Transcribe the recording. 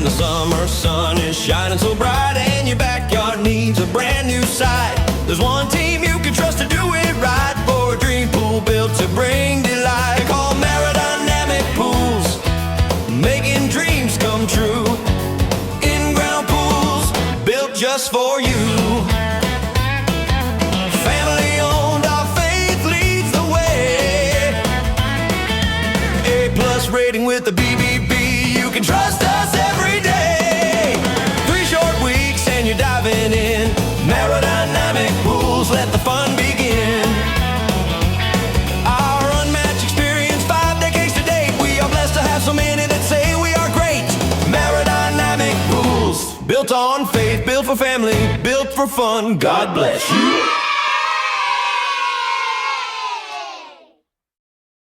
when the summer sun is shining so bright and your backyard needs a brand new site. There's one team you can trust to do it right for a dream pool built to bring delight. Call Merodynamic Pools, making dreams come true. In-ground pools built just for you. Family owned, our faith leads the way. A+ rating with the BBB, you can trust us every day. 3 short weeks and you're diving in. Merodynamic Pools, let the fun begin. Our unmatched experience, 5 decades to date. We are blessed to have so many that say we are great. Merodynamic Pools, built on faith, built for family, built for fun. God bless you.